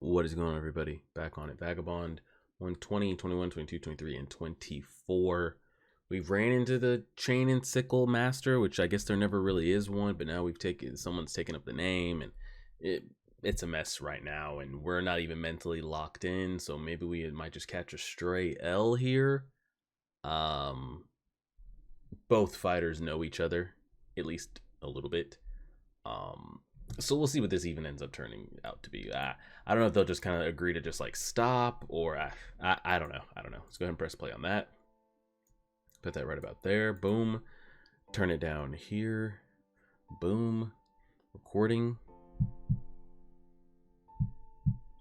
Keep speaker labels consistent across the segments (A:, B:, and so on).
A: What is going on, everybody? Back on it. Vagabond 120, 21, 22, 23, and 24. We've ran into the chain and sickle master, which I guess there never really is one, but now someone's taken up the name, and it's a mess right now, and we're not even mentally locked in, so maybe we might just catch a stray L here. Um, both fighters know each other, at least a little bit. Um, so we'll see what this even ends up turning out to be. I don't know if they'll just kind of agree to just like stop, or I don't know. I don't know. Let's go ahead and press play on that. Put that right about there. Boom. Turn it down here. Boom. Recording.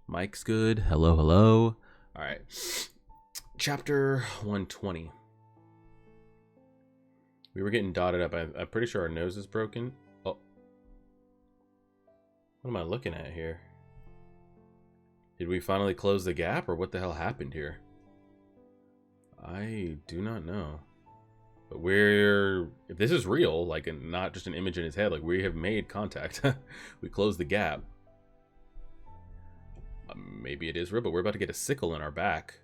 A: Mic's good. Hello, hello. All right. Chapter 120. We were getting dotted up. I'm pretty sure our nose is broken. Oh. What am I looking at here? Did we finally close the gap, or what the hell happened here? I do not know. But if this is real, like, and not just an image in his head, like, we have made contact. We closed the gap. Maybe it is real, but we're about to get a sickle in our back.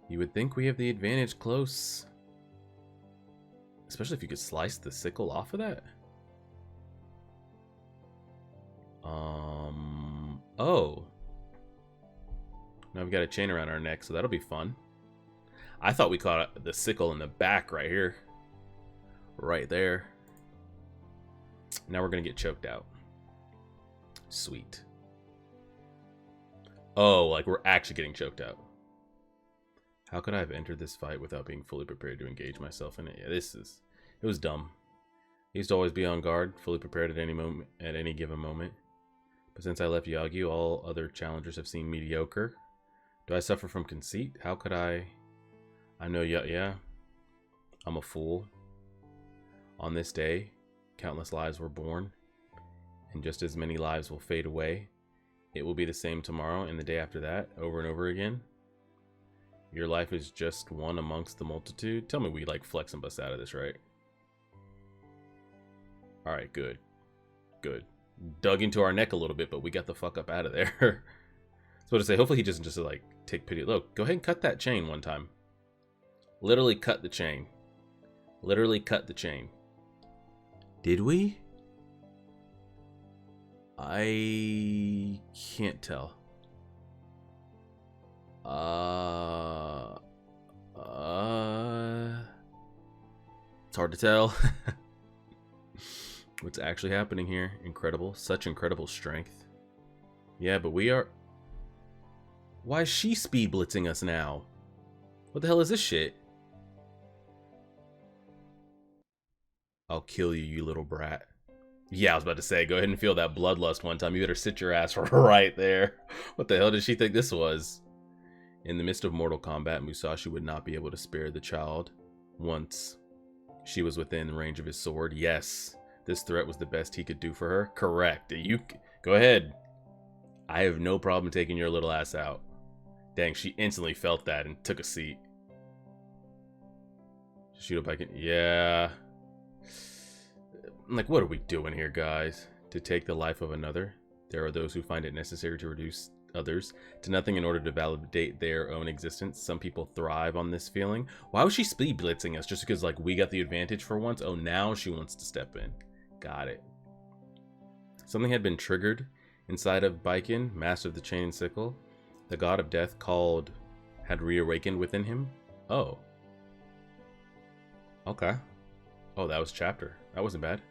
A: You would think we have the advantage close. Especially if you could slice the sickle off of that. Oh. Now we've got a chain around our neck, so that'll be fun. I thought we caught the sickle in the back right here. Right there. Now we're going to get choked out. Sweet. Oh, like we're actually getting choked out. How could I have entered this fight without being fully prepared to engage myself in it? Yeah, it was dumb. I used to always be on guard, fully prepared at any given moment. But since I left Yagi, all other challengers have seemed mediocre. Do I suffer from conceit? How could I know, yeah. I'm a fool. On this day, countless lives were born, and just as many lives will fade away. It will be the same tomorrow and the day after that, over and over again. Your life is just one amongst the multitude. Tell me we like flex and bust out of this, right? Alright, good. Good. Dug into our neck a little bit, but we got the fuck up out of there. So to say, hopefully he doesn't just like take pity. Look, go ahead and cut that chain one time. Literally cut the chain. Literally cut the chain. Did we? I can't tell. It's hard to tell. What's actually happening here? Incredible. Such incredible strength. Yeah, but we are... Why is she speed blitzing us now? What the hell is this shit? I'll kill you, you little brat. Yeah, I was about to say, go ahead and feel that bloodlust one time. You better sit your ass right there. What the hell did she think this was? In the midst of mortal combat, Musashi would not be able to spare the child. Once she was within range of his sword. Yes, this threat was the best he could do for her. Correct. You go ahead. I have no problem taking your little ass out. Dang, she instantly felt that and took a seat. Shoot up, I can. Yeah. Like, what are we doing here, guys? To take the life of another? There are those who find it necessary to reduce others to nothing in order to validate their own existence. Some people thrive on this feeling. Why was she speed blitzing us? Just because, like, we got the advantage for once? Oh, now she wants to step in. Got it. Something had been triggered inside of Baiken, master of the chain and sickle. The god of death had reawakened within him. Oh. Okay. Oh, that was chapter. That wasn't bad.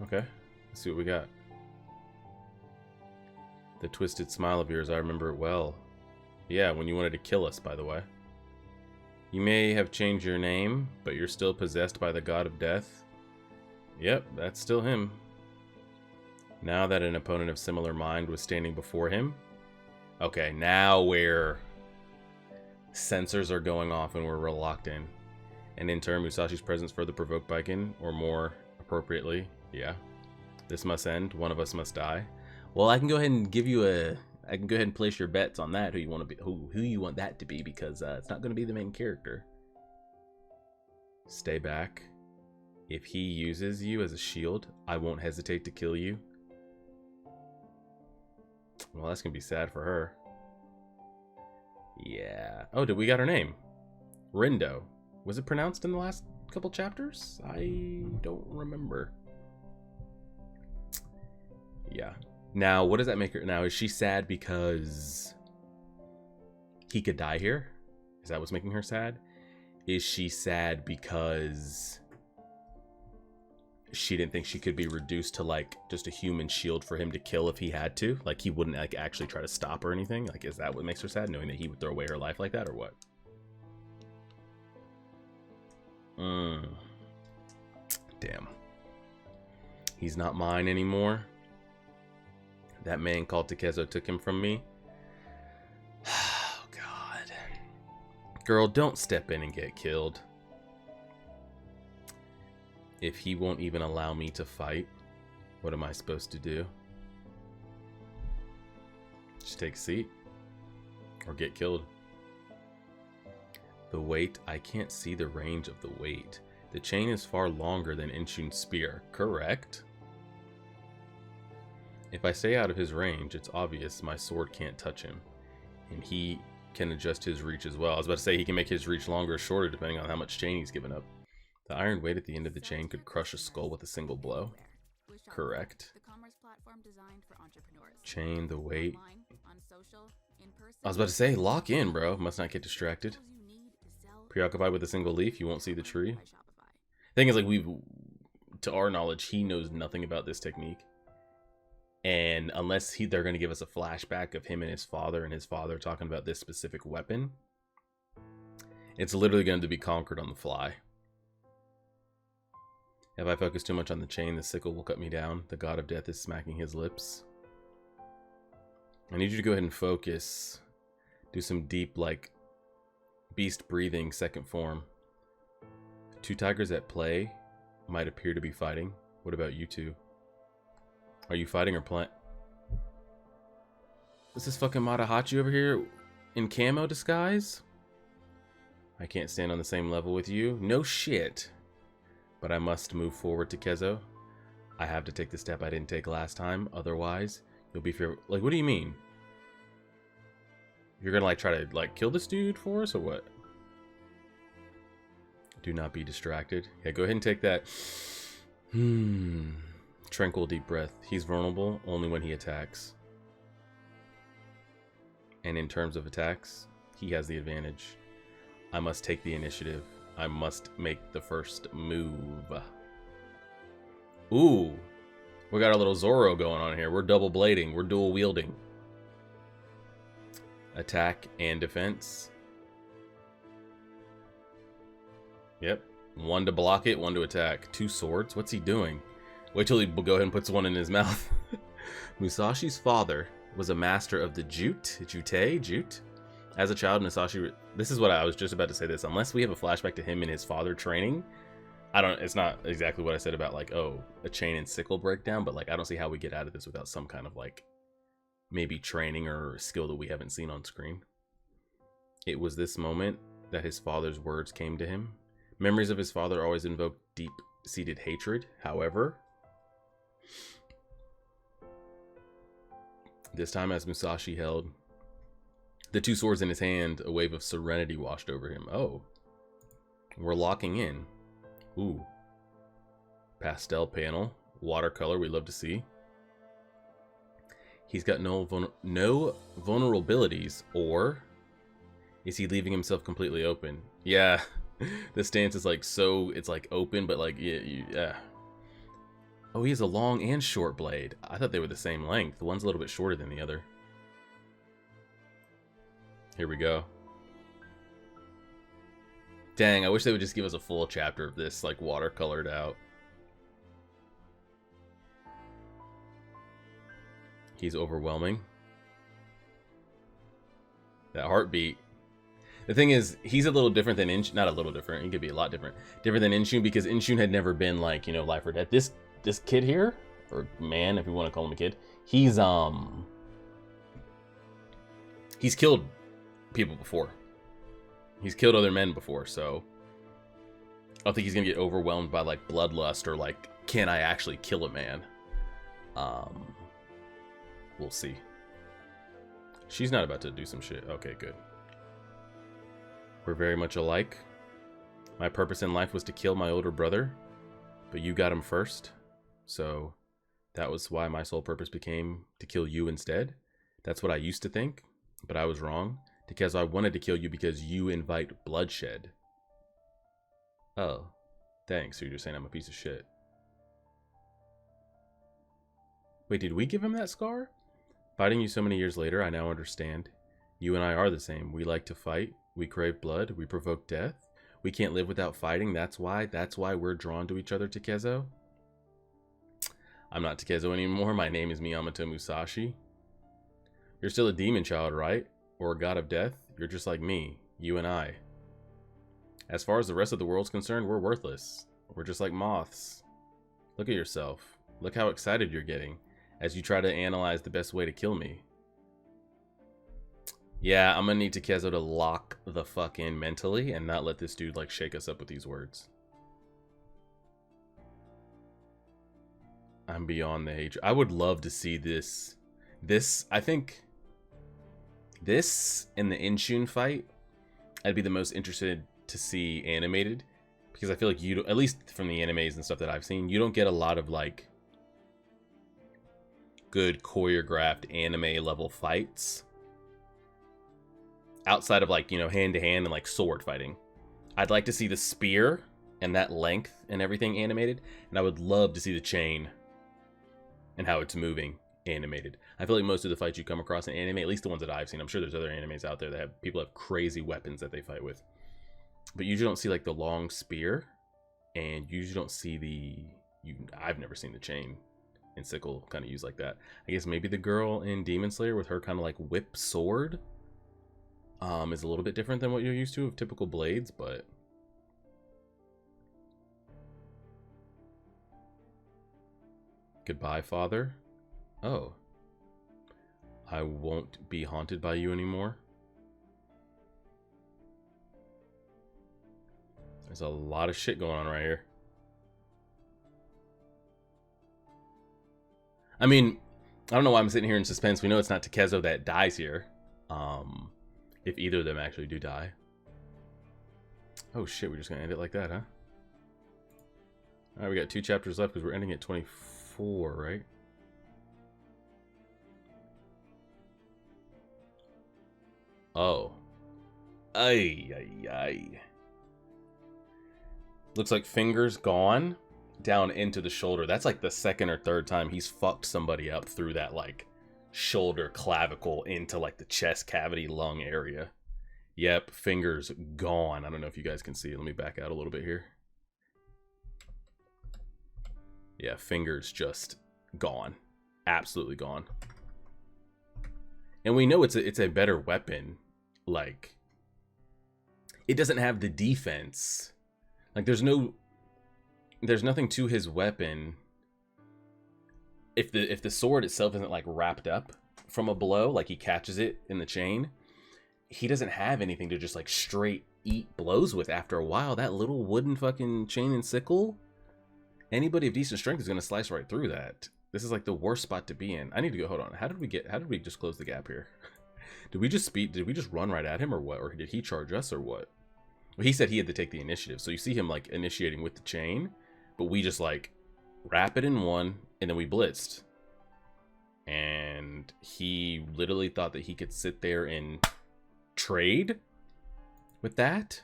A: Okay. Let's see what we got. The twisted smile of yours, I remember it well. Yeah, when you wanted to kill us, by the way. You may have changed your name, but you're still possessed by the god of death. Yep, that's still him. Now that an opponent of similar mind was standing before him. Okay, now we're... Sensors are going off and we're locked in. And in turn, Musashi's presence further provoked Baiken, or more appropriately, yeah. This must end. One of us must die. Well, I can go ahead and give you I can go ahead and place your bets on that. Who you want to be? Who you want that to be? Because it's not going to be the main character. Stay back. If he uses you as a shield, I won't hesitate to kill you. Well, that's gonna be sad for her. Yeah. Oh, did we got her name? Rindo. Was it pronounced in the last couple chapters? I don't remember. Yeah. Now, what does that make her? Now, is she sad because he could die here? Is that what's making her sad? Is she sad because she didn't think she could be reduced to like just a human shield for him to kill if he had to? Like he wouldn't like actually try to stop or anything? Like, is that what makes her sad, knowing that he would throw away her life like that, or what? Damn. He's not mine anymore. That man called Decisive took him from me. Oh, God. Girl, don't step in and get killed. If he won't even allow me to fight, what am I supposed to do? Just take a seat. Or get killed. The weight, I can't see the range of the weight. The chain is far longer than Inshun's spear, correct? If I stay out of his range, it's obvious my sword can't touch him. And he can adjust his reach as well. I was about to say he can make his reach longer or shorter depending on how much chain he's given up. The iron weight at the end of the chain could crush a skull with a single blow. Correct. Chain, the weight. I was about to say, lock in, bro. Must not get distracted. Preoccupied with a single leaf, you won't see the tree. Thing is, like, to our knowledge, he knows nothing about this technique. And unless they're going to give us a flashback of him and his father talking about this specific weapon, it's literally going to be conquered on the fly. If I focus too much on the chain, the sickle will cut me down. The god of death is smacking his lips. I need you to go ahead and focus. Do some deep, like, beast breathing, second form. Two tigers at play might appear to be fighting. What about you two? Are you fighting or playing? Is this fucking Matahachi over here in camo disguise? I can't stand on the same level with you. No shit. But I must move forward to Kezo. I have to take the step I didn't take last time. Otherwise, you'll be fearful. Like, what do you mean? You're gonna, like, try to, like, kill this dude for us or what? Do not be distracted. Yeah, go ahead and take that. Tranquil deep breath. He's vulnerable only when he attacks. And in terms of attacks, he has the advantage. I must take the initiative. I must make the first move. Ooh. We got a little Zoro going on here. We're double blading. We're dual wielding. Attack and defense. Yep. One to block it, one to attack. Two swords. What's he doing? Wait till he go ahead and puts one in his mouth. Musashi's father was a master of the jute. As a child, Musashi... This is what I was just about to say this. Unless we have a flashback to him and his father training, it's not exactly what I said about, like, oh, a chain and sickle breakdown, but, like, I don't see how we get out of this without some kind of, like, maybe training or skill that we haven't seen on screen. It was this moment that his father's words came to him. Memories of his father always invoke deep-seated hatred. However, this time as Musashi held the two swords in his hand, a wave of serenity washed over him. Oh, we're locking in. Ooh. Pastel panel. Watercolor, we love to see. He's got no vulnerabilities, or is he leaving himself completely open? Yeah, the stance is like so, it's like open, but like, yeah. Oh, he has a long and short blade. I thought they were the same length. One's a little bit shorter than the other. Here we go. Dang, I wish they would just give us a full chapter of this, like, watercolored out. He's overwhelming. That heartbeat. The thing is, he's a little different than Inshun. Not a little different. He could be a lot different. Different than Inshun, because Inshun had never been, like, you know, life or death. This kid here, or man, if you want to call him a kid, he's killed people before. He's killed other men before, so I don't think he's gonna get overwhelmed by like bloodlust or like, can I actually kill a man? We'll see. She's not about to do some shit. Okay, good. We're very much alike. My purpose in life was to kill my older brother, but you got him first. So that was why my sole purpose became to kill you instead. That's what I used to think, but I was wrong. Because I wanted to kill you because you invite bloodshed. Oh, thanks. So you're just saying I'm a piece of shit. Wait, did we give him that scar? Fighting you so many years later, I now understand. You and I are the same. We like to fight. We crave blood. We provoke death. We can't live without fighting. That's why we're drawn to each other, Takezo. I'm not Takezo anymore. My name is Miyamoto Musashi. You're still a demon child, right? Or a god of death? You're just like me. You and I. As far as the rest of the world's concerned, we're worthless. We're just like moths. Look at yourself. Look how excited you're getting as you try to analyze the best way to kill me. Yeah, I'm gonna need Takezo to lock the fuck in mentally and not let this dude like shake us up with these words. I'm beyond the hatred. I would love to see this. I think this and the Inshun fight, I'd be the most interested to see animated, because I feel like you, at least from the animes and stuff that I've seen, you don't get a lot of like good choreographed anime level fights outside of like, you know, hand to hand and like sword fighting. I'd like to see the spear and that length and everything animated, and I would love to see the chain and how it's moving animated. I feel like most of the fights you come across in anime, at least the ones that I've seen, I'm sure there's other animes out there that have people have crazy weapons that they fight with, but you usually don't see like the long spear, and you usually don't see I've never seen the chain and sickle kind of used like that. I guess maybe the girl in Demon Slayer with her kind of like whip sword is a little bit different than what you're used to of typical blades, but goodbye, father. Oh. I won't be haunted by you anymore. There's a lot of shit going on right here. I mean, I don't know why I'm sitting here in suspense. We know it's not Takezo that dies here. If either of them actually do die. Oh shit, we're just gonna end it like that, huh? Alright, we got 2 chapters left because we're ending at 24, right? Oh. Ay, ay, ay. Looks like fingers gone down into the shoulder. That's like the second or third time he's fucked somebody up through that like shoulder clavicle into like the chest cavity lung area. Yep, fingers gone. I don't know if you guys can see. Let me back out a little bit here. Yeah, fingers just gone. Absolutely gone. And we know it's a better weapon. Like, it doesn't have the defense. Like, there's nothing to his weapon. If the sword itself isn't like wrapped up from a blow, like he catches it in the chain, he doesn't have anything to just like straight eat blows with after a while. That little wooden fucking chain and sickle, anybody of decent strength is gonna slice right through that. This is like the worst spot to be in. I need to go, hold on. How did we just close the gap here? Did we just run right at him or what? Or did he charge us or what? Well, he said he had to take the initiative. So you see him like initiating with the chain, but we just like wrap it in one and then we blitzed. And he literally thought that he could sit there and trade with that.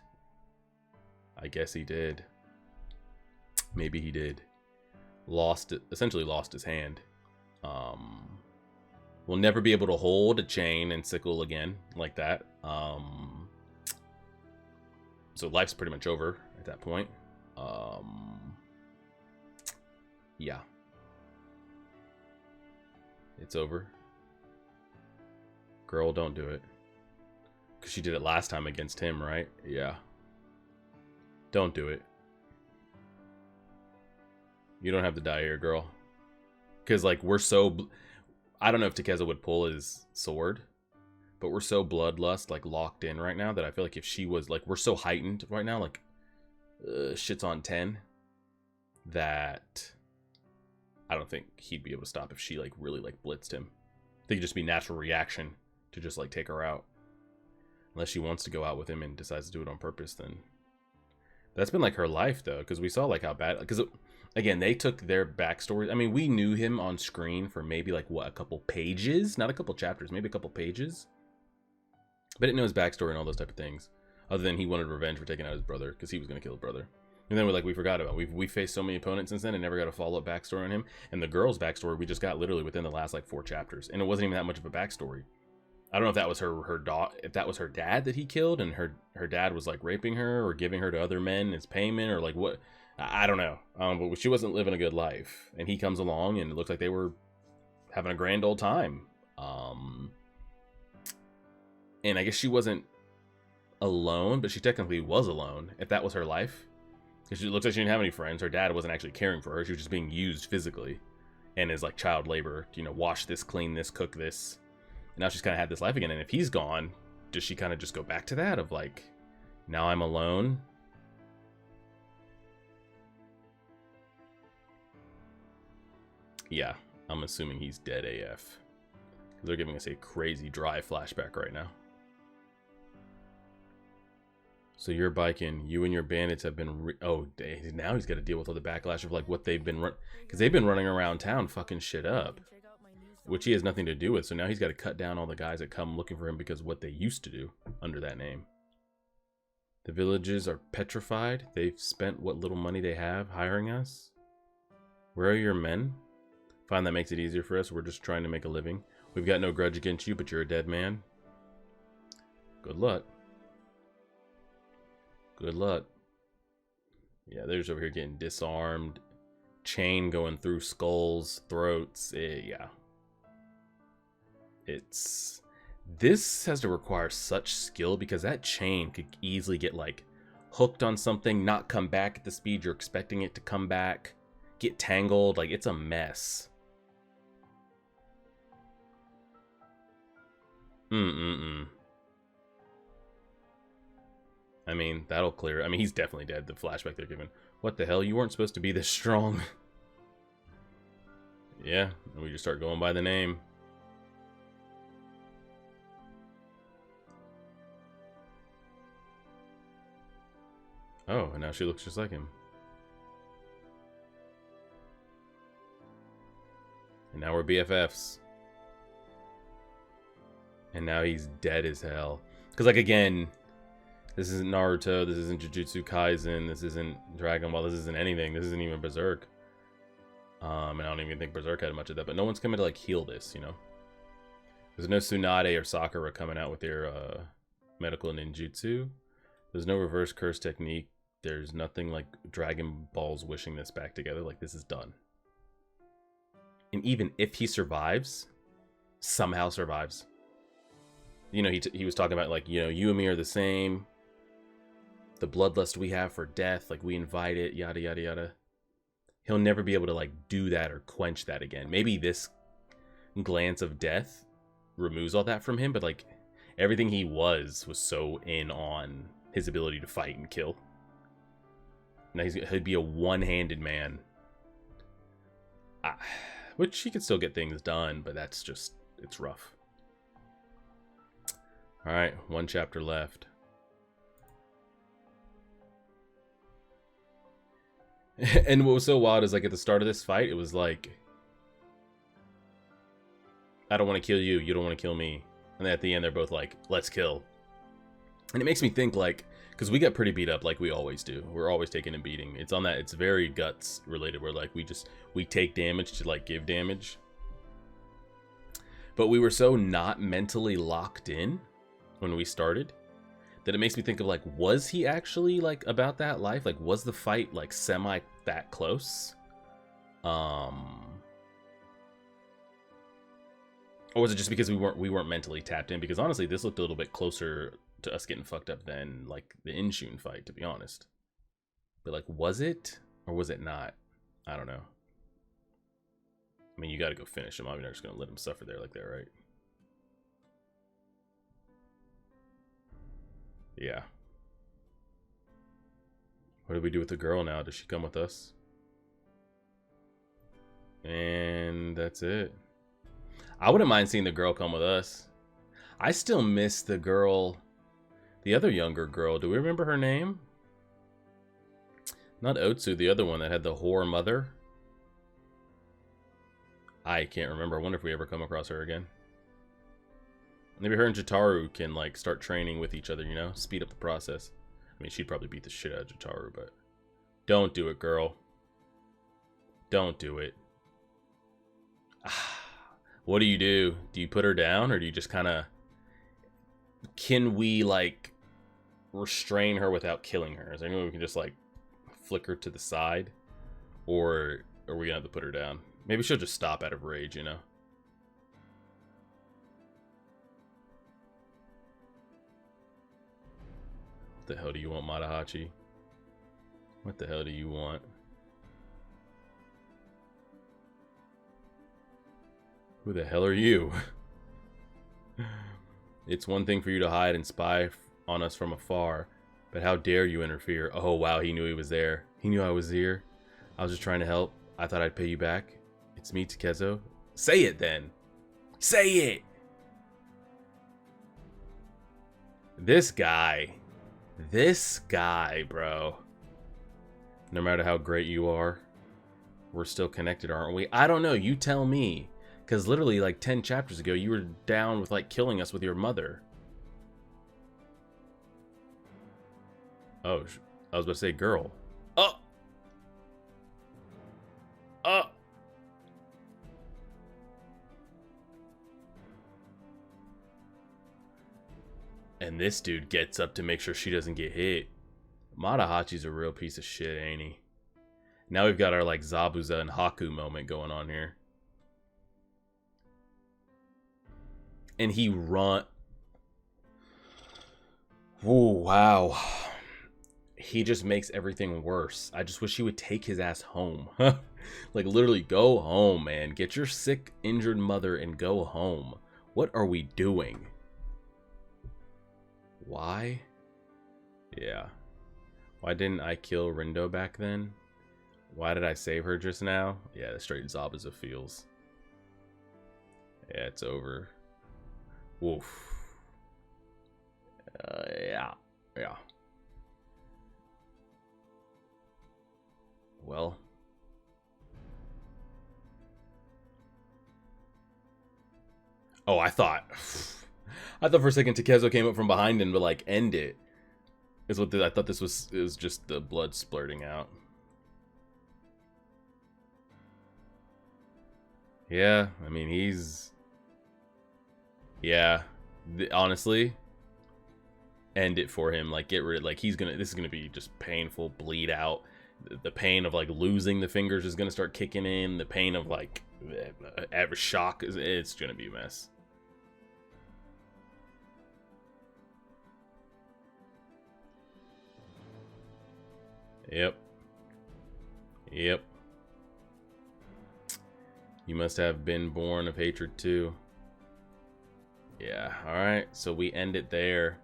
A: I guess he did. Maybe he did. Essentially lost his hand. We'll never be able to hold a chain and sickle again like that. So life's pretty much over at that point. Yeah. It's over. Girl, don't do it. Because she did it last time against him, right? Yeah. Don't do it. You don't have to die here, girl. Because, like, we're so... I don't know if Takezo would pull his sword, but we're so bloodlust, like, locked in right now that I feel like if she was, like, we're so heightened right now, like, shits on 10, that I don't think he'd be able to stop if she like really like blitzed him. I think it'd just be natural reaction to just like take her out. Unless she wants to go out with him and decides to do it on purpose, then that's been like her life though, because we saw like how bad, because again, they took their backstory. I mean, we knew him on screen for maybe like what, a couple pages, not a couple chapters, maybe a couple pages, but didn't know his backstory and all those type of things, other than he wanted revenge for taking out his brother because he was going to kill his brother. And then we forgot about it. We faced so many opponents since then and never got a follow-up backstory on him. And the girl's backstory we just got literally within the last like 4 chapters, and it wasn't even that much of a backstory. I don't know if that was if that was her dad that he killed, and her dad was like raping her or giving her to other men as payment, or like what. I don't know. But she wasn't living a good life, and he comes along and it looks like they were having a grand old time. And I guess she wasn't alone, but she technically was alone if that was her life. Because it looks like she didn't have any friends. Her dad wasn't actually caring for her. She was just being used physically and is like child labor. You know, wash this, clean this, cook this. And now she's kind of had this life again. And if he's gone, does she kind of just go back to that of like, now I'm alone? Yeah, I'm assuming he's dead AF. Because they're giving us a crazy dry flashback right now. So you're biking, you and your bandits have been, oh, now he's got to deal with all the backlash of like what they've been, because they've been running around town fucking shit up, which he has nothing to do with. So now he's got to cut down all the guys that come looking for him because of what they used to do under that name. The villages are petrified. They've spent what little money they have hiring us. Where are your men? Find that makes it easier for us. We're just trying to make a living. We've got no grudge against you, but you're a dead man. Good luck. Good luck. Yeah, they're just over here getting disarmed. Chain going through skulls, throats. Yeah. This has to require such skill, because that chain could easily get like hooked on something, not come back at the speed you're expecting it to come back, get tangled. Like, it's a mess. I mean, that'll clear. I mean, he's definitely dead. The flashback they're giving. What the hell? You weren't supposed to be this strong. Yeah, and we just start going by the name. Oh, and now she looks just like him. And now we're BFFs. And now he's dead as hell. Because, like, again, this isn't Naruto, this isn't Jujutsu Kaisen, this isn't Dragon Ball, this isn't anything, this isn't even Berserk. And I don't even think Berserk had much of that, but no one's coming to, like, heal this, you know? There's no Tsunade or Sakura coming out with their medical ninjutsu. There's no reverse curse technique. There's nothing like Dragon Ball's wishing this back together. Like, this is done. And even if he survives, somehow survives. You know, he was talking about, like, you know, you and me are the same. The bloodlust we have for death, like, we invite it, yada, yada, yada. He'll never be able to, like, do that or quench that again. Maybe this glance of death removes all that from him, but, like, everything he was so in on his ability to fight and kill. Now he'd be a one-handed man. Which he could still get things done, but that's just, it's rough. Alright, 1 chapter left. And what was so wild is, like, at the start of this fight, it was like, I don't want to kill you, you don't want to kill me. And then at the end, they're both like, let's kill. And it makes me think, like, because we got pretty beat up like we always do. We're always taking a beating. It's on that, it's very guts related, where, like, we take damage to, like, give damage. But we were so not mentally locked in when we started that it makes me think of, like, was he actually, like, about that life? Like, was the fight, like, semi that close? Or was it just because we weren't mentally tapped in? Because honestly, this looked a little bit closer to us getting fucked up than, like, the Inshun fight, to be honest. But, like, was it or was it not? I don't know. I mean, you got to go finish him. I'm not just gonna let him suffer there like that, right? Yeah. What do we do with the girl now? Does she come with us? And that's it. I wouldn't mind seeing the girl come with us. I still miss the girl, the other younger girl. Do we remember her name? Not Otsu, the other one that had the whore mother. I can't remember. I wonder if we ever come across her again. Maybe her and Jataru can like start training with each other, you know? Speed up the process. I mean, she'd probably beat the shit out of Jataru, but... Don't do it, girl. Don't do it. What do? Do you put her down, or do you just kind of... Can we, like, restrain her without killing her? Is there any way we can just, like, flick her to the side? Or are we gonna have to put her down? Maybe she'll just stop out of rage, you know? What the hell do you want, Matahachi? What the hell do you want? Who the hell are you? It's one thing for you to hide and spy on us from afar, but how dare you interfere? Oh wow, he knew he was there. He knew I was here. I was just trying to help. I thought I'd pay you back. It's me, Takezo. Say it then. Say it! This guy, bro. No matter how great you are, we're still connected, aren't we? I don't know. You tell me. Because literally, like 10 chapters ago, you were down with, like, killing us with your mother. Oh, I was about to say girl. Oh! Oh! And this dude gets up to make sure she doesn't get hit. Matahachi's a real piece of shit, ain't he? Now we've got our, like, Zabuza and Haku moment going on here. And he run... Ooh, wow. He just makes everything worse. I just wish he would take his ass home. Like, literally, go home, man. Get your sick, injured mother and go home. What are we doing? Why? Yeah. Why didn't I kill Rindo back then? Why did I save her just now? Yeah, the straight Zabuza feels. Yeah, it's over. Woof. Yeah. Well. Oh, I thought for a second Takezo came up from behind him to, like, end it. Is what I thought this was. It was just the blood splurting out. Yeah, I mean, he's... Yeah, honestly, end it for him. Like, get rid. Like, this is gonna be just painful, bleed out. The pain of, like, losing the fingers is gonna start kicking in. The pain of, like, average shock it's gonna be a mess. Yep. You must have been born of hatred too. Yeah, alright, so we end it there.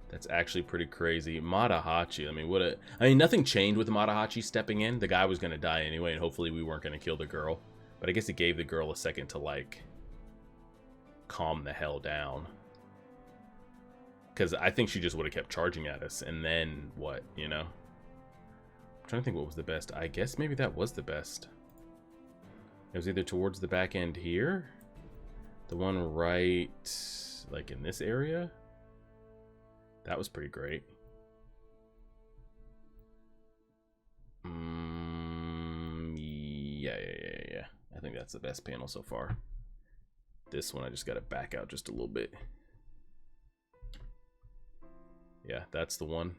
A: That's actually pretty crazy. Matahachi, I mean, nothing changed with Matahachi stepping in. The guy was gonna die anyway, and hopefully we weren't gonna kill the girl. But I guess it gave the girl a second to, like, calm the hell down. Because I think she just would have kept charging at us, and then what, you know? I'm trying to think what was the best. I guess maybe that was the best. It was either towards the back end here. The one right, like, in this area. That was pretty great. Yeah. I think that's the best panel so far. This one, I just got to back out just a little bit. Yeah, that's the one.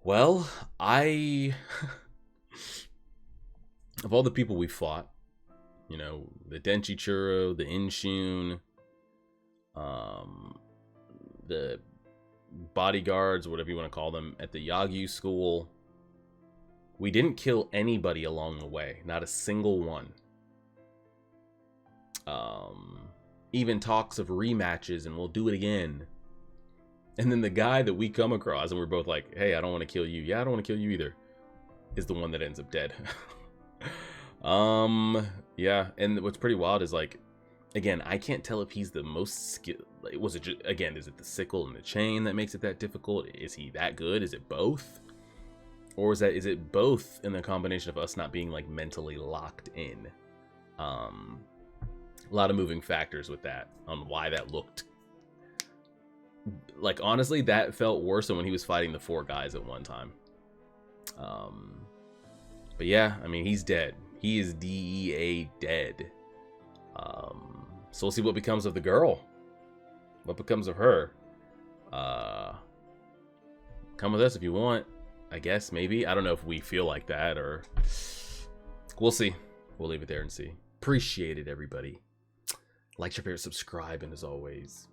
A: Well, of all the people we fought, you know, the Denchichuro, the Inshun, the bodyguards, whatever you want to call them, at the Yagyu school, we didn't kill anybody along the way. Not a single one. Even talks of rematches and we'll do it again. And then the guy that we come across and we're both like, hey, I don't want to kill you. Yeah, I don't want to kill you either. Is the one that ends up dead. Yeah. And what's pretty wild is like, again, I can't tell if he's the most skilled. Was it just, again, is it the sickle and the chain that makes it that difficult? Is he that good? Is it both? Or is it both in the combination of us not being like mentally locked in? A lot of moving factors with that on why that looked like, honestly, that felt worse than when he was fighting the 4 guys at one time. But yeah, I mean, he's dead. He is DEA dead. So we'll see what becomes of the girl. What becomes of her? Come with us if you want. I guess, maybe. I don't know if we feel like that, or we'll see. We'll leave it there and see. Appreciate it, everybody. Like, share, favorite, subscribe, and as always,